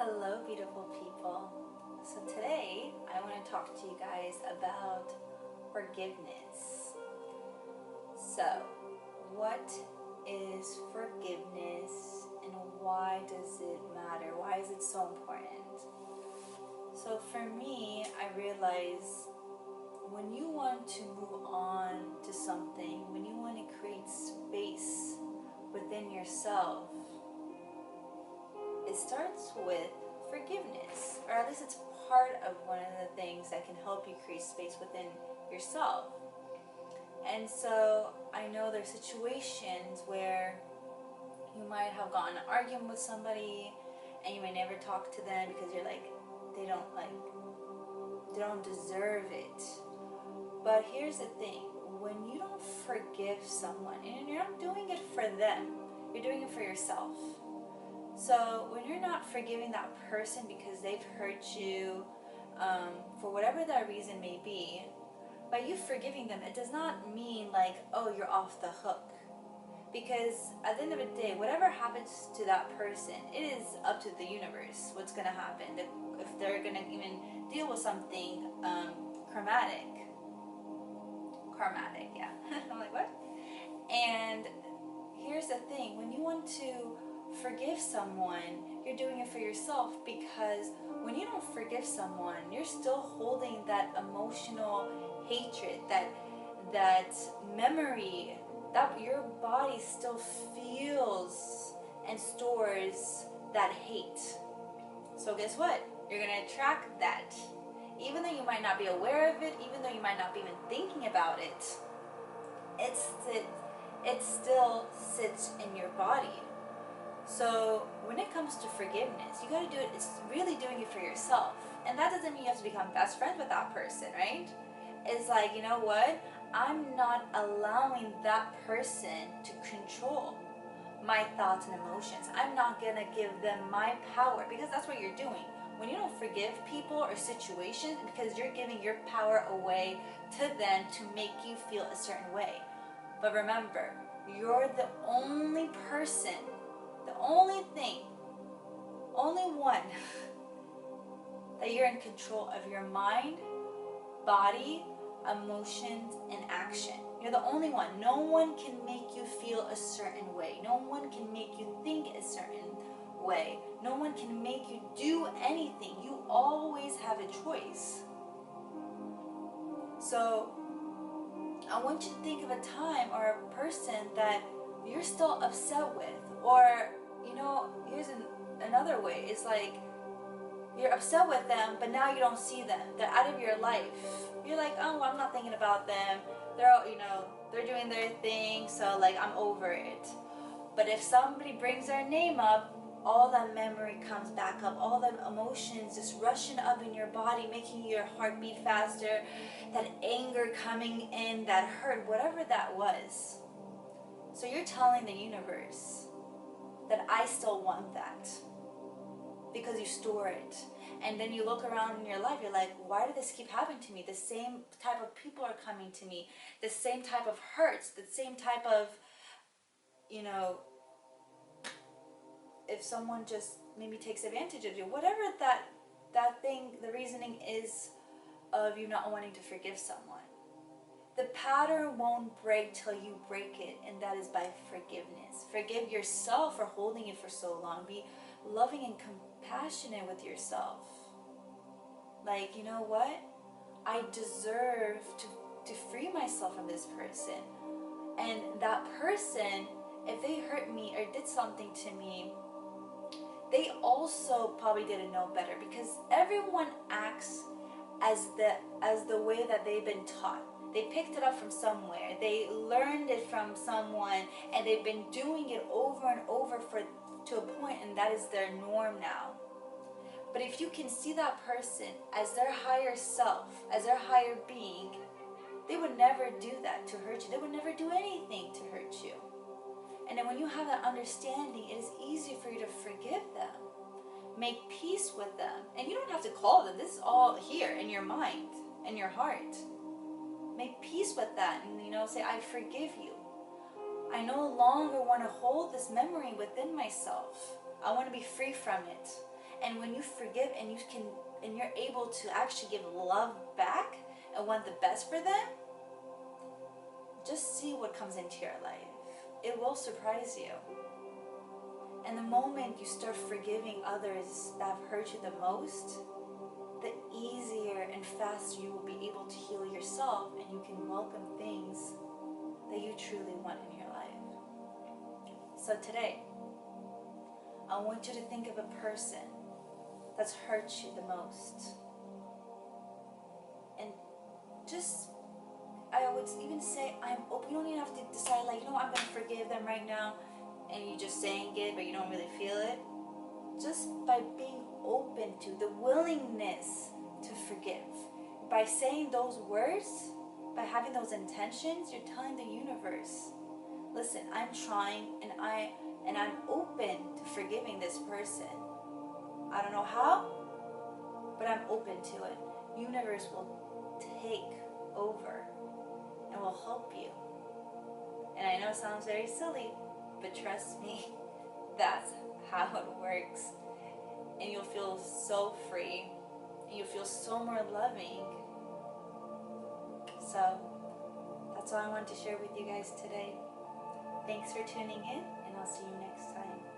Hello, beautiful people. So today I want to talk to you guys about forgiveness. So, what is forgiveness and why does it matter? Why is it so important? So, for me, I realize when you want to move on to something, when you want to create space within yourself, it starts with forgiveness, or at least it's part of one of the things that can help you create space within yourself. And so I know there's situations where you might have gotten an argument with somebody and you may never talk to them because you're like, they don't deserve it. But here's the thing, when you don't forgive someone, and you're not doing it for them, you're doing it for yourself. So when you're not forgiving that person because they've hurt you, for whatever that reason may be, by you forgiving them, it does not mean like, oh, you're off the hook. Because at the end of the day, whatever happens to that person, it is up to the universe what's going to happen. If they're going to even deal with something karmatic, yeah. I'm like, what? And here's the thing, when you want to forgive someone, you're doing it for yourself, because when you don't forgive someone, you're still holding that emotional hatred, that memory, that your body still feels and stores that hate. So guess what? You're going to attract that. Even though you might not be aware of it, even though you might not be even thinking about it, it still sits in your body. So when it comes to forgiveness, you got to do it, it's really doing it for yourself. And that doesn't mean you have to become best friends with that person, right? It's like, you know what? I'm not allowing that person to control my thoughts and emotions. I'm not going to give them my power, because that's what you're doing. When you don't forgive people or situations, because you're giving your power away to them to make you feel a certain way. But remember, you're the only person, the only thing, only one that you're in control of your mind, body, emotions, and action. You're the only one. No one can make you feel a certain way. No one can make you think a certain way. No one can make you do anything. You always have a choice. So I want you to think of a time or a person that you're still upset with. Or, here's another way. It's like you're upset with them, but now you don't see them. They're out of your life. You're like, oh, well, I'm not thinking about them. They're all, they're doing their thing, so like I'm over it. But if somebody brings their name up, all that memory comes back up, all the emotions just rushing up in your body, making your heart beat faster, that anger coming in, that hurt, whatever that was. So you're telling the universe that I still want that, because you store it. And then you look around in your life, you're like, why did this keep happening to me? The same type of people are coming to me, the same type of hurts, the same type of, if someone just maybe takes advantage of you, whatever that thing, the reasoning is of you not wanting to forgive someone. The pattern won't break till you break it, and that is by forgiveness. Forgive yourself for holding it for so long. Be loving and compassionate with yourself. Like, you know what? I deserve to free myself from this person. And that person, if they hurt me or did something to me, they also probably didn't know better, because everyone acts as the way that they've been taught. They picked it up from somewhere. They learned it from someone, and they've been doing it over and over to a point, and that is their norm now. But if you can see that person as their higher self, as their higher being, they would never do that to hurt you. They would never do anything to hurt you. And then when you have that understanding, it is easy for you to forgive them, make peace with them. And you don't have to call them. This is all here in your mind and your heart. Make peace with that and, say, I forgive you. I no longer want to hold this memory within myself. I want to be free from it. And when you forgive and you're able to actually give love back and want the best for them, just see what comes into your life. It will surprise you. And the moment you start forgiving others that have hurt you the most, the easier and faster you will be able to heal yourself, and you can welcome things that you truly want in your life. So today, I want you to think of a person that's hurt you the most. And just, I would even say, I'm open. You don't even have to decide, like, I'm going to forgive them right now. And you're just saying it, but you don't really feel it. Just by being open to the willingness to forgive. By saying those words, by having those intentions, you're telling the universe, listen, I'm trying and I'm open to forgiving this person. I don't know how, but I'm open to it. Universe will take over and will help you. And I know it sounds very silly, but trust me, that's how it works. And you'll feel so free, and you'll feel so more loving. So that's all I wanted to share with you guys today. Thanks for tuning in, and I'll see you next time.